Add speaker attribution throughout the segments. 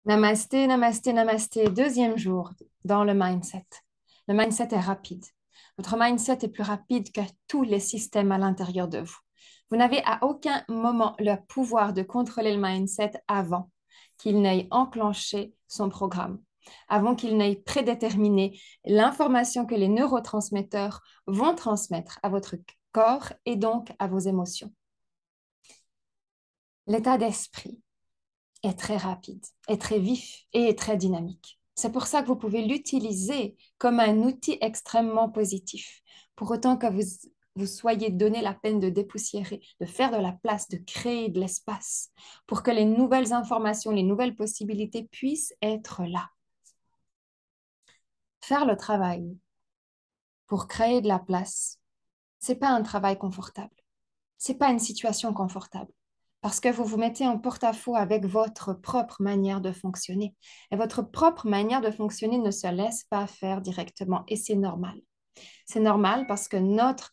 Speaker 1: Namasté, namasté, namasté. Deuxième jour dans le mindset. Le mindset est rapide. Votre mindset est plus rapide que tous les systèmes à l'intérieur de vous. Vous n'avez à aucun moment le pouvoir de contrôler le mindset avant qu'il n'ait enclenché son programme, avant qu'il n'ait prédéterminé l'information que les neurotransmetteurs vont transmettre à votre corps et donc à vos émotions. L'état d'esprit est très rapide, est très vif et est très dynamique. C'est pour ça que vous pouvez l'utiliser comme un outil extrêmement positif. Pour autant que vous soyez donné la peine de dépoussiérer, de faire de la place, de créer de l'espace pour que les nouvelles informations, les nouvelles possibilités puissent être là. Faire le travail pour créer de la place, c'est pas un travail confortable. C'est pas une situation confortable parce que vous vous mettez en porte-à-faux avec votre propre manière de fonctionner. Et votre propre manière de fonctionner ne se laisse pas faire directement et c'est normal. C'est normal parce que notre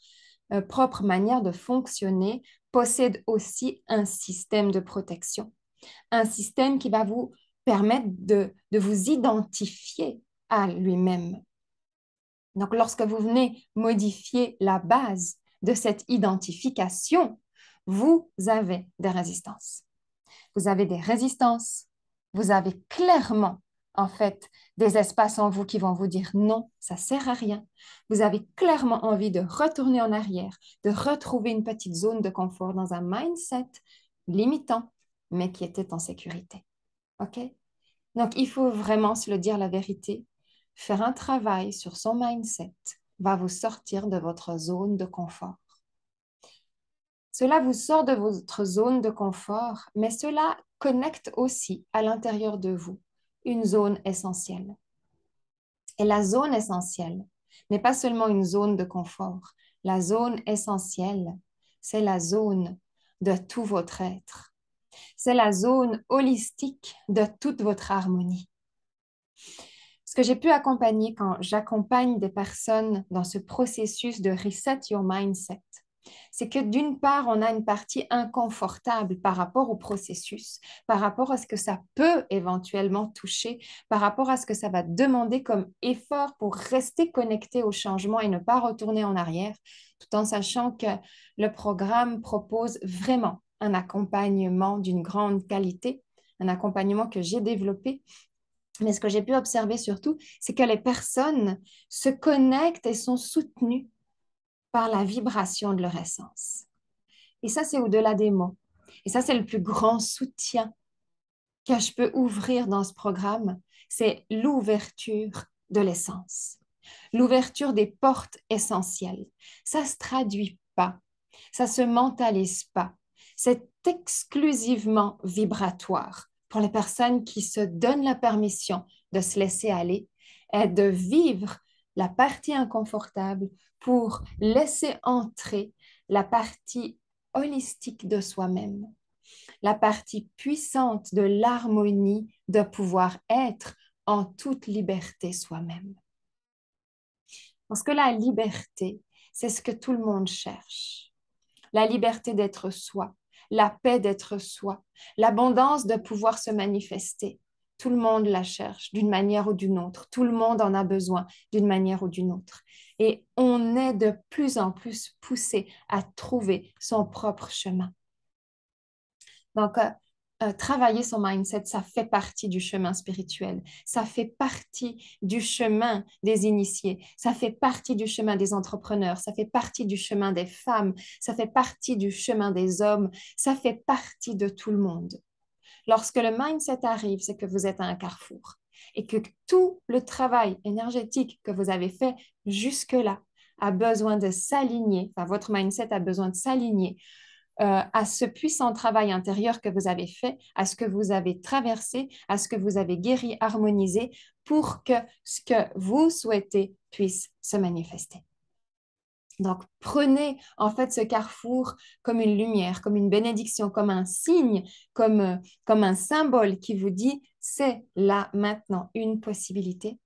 Speaker 1: propre manière de fonctionner possède aussi un système de protection, un système qui va vous permettre de vous identifier à lui-même. Donc, lorsque vous venez modifier la base de cette identification, vous avez des résistances. Vous avez des résistances, vous avez clairement, en fait, des espaces en vous qui vont vous dire non, ça sert à rien. Vous avez clairement envie de retourner en arrière, de retrouver une petite zone de confort dans un mindset limitant, mais qui était en sécurité. OK? Donc, il faut vraiment se le dire la vérité. Faire un travail sur son mindset va vous sortir de votre zone de confort. Cela vous sort de votre zone de confort, mais cela connecte aussi à l'intérieur de vous une zone essentielle. Et la zone essentielle n'est pas seulement une zone de confort. La zone essentielle, c'est la zone de tout votre être. C'est la zone holistique de toute votre harmonie. Ce que j'ai pu accompagner quand j'accompagne des personnes dans ce processus de reset your mindset, c'est que d'une part, on a une partie inconfortable par rapport au processus, par rapport à ce que ça peut éventuellement toucher, par rapport à ce que ça va demander comme effort pour rester connecté au changement et ne pas retourner en arrière, tout en sachant que le programme propose vraiment un accompagnement d'une grande qualité, un accompagnement que j'ai développé. Mais ce que j'ai pu observer surtout, c'est que les personnes se connectent et sont soutenues par la vibration de leur essence. Et ça, c'est au-delà des mots. Et ça, c'est le plus grand soutien que je peux ouvrir dans ce programme, c'est l'ouverture de l'essence, l'ouverture des portes essentielles. Ça ne se traduit pas, ça ne se mentalise pas. C'est exclusivement vibratoire pour les personnes qui se donnent la permission de se laisser aller et de vivre la partie inconfortable pour laisser entrer la partie holistique de soi-même, la partie puissante de l'harmonie de pouvoir être en toute liberté soi-même. Parce que la liberté, c'est ce que tout le monde cherche. La liberté d'être soi, la paix d'être soi, l'abondance de pouvoir se manifester. Tout le monde la cherche d'une manière ou d'une autre. Tout le monde en a besoin d'une manière ou d'une autre. Et on est de plus en plus poussé à trouver son propre chemin. Donc, travailler son mindset, ça fait partie du chemin spirituel, ça fait partie du chemin des initiés, ça fait partie du chemin des entrepreneurs, ça fait partie du chemin des femmes, ça fait partie du chemin des hommes, ça fait partie de tout le monde. Lorsque le mindset arrive, c'est que vous êtes à un carrefour et que tout le travail énergétique que vous avez fait jusque-là a besoin de s'aligner, enfin, votre mindset a besoin de s'aligner à ce puissant travail intérieur que vous avez fait, à ce que vous avez traversé, à ce que vous avez guéri, harmonisé, pour que ce que vous souhaitez puisse se manifester. Donc, prenez en fait ce carrefour comme une lumière, comme une bénédiction, comme un signe, comme un symbole qui vous dit, c'est là maintenant une possibilité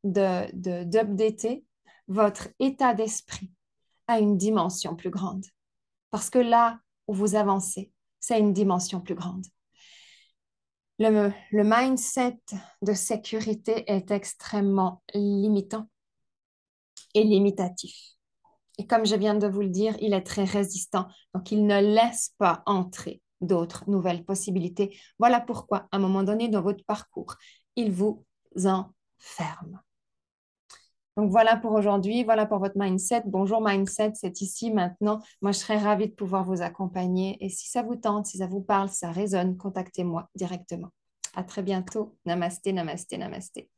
Speaker 1: d'updater votre état d'esprit à une dimension plus grande. Parce que là où vous avancez, c'est une dimension plus grande. Le mindset de sécurité est extrêmement limitant et limitatif. Et comme je viens de vous le dire, il est très résistant. Donc, il ne laisse pas entrer d'autres nouvelles possibilités. Voilà pourquoi, à un moment donné dans votre parcours, il vous enferme. Donc, voilà pour aujourd'hui. Voilà pour votre mindset. Bonjour mindset, c'est ici maintenant. Moi, je serais ravie de pouvoir vous accompagner. Et si ça vous tente, si ça vous parle, si ça résonne, contactez-moi directement. À très bientôt. Namasté, namasté, namasté.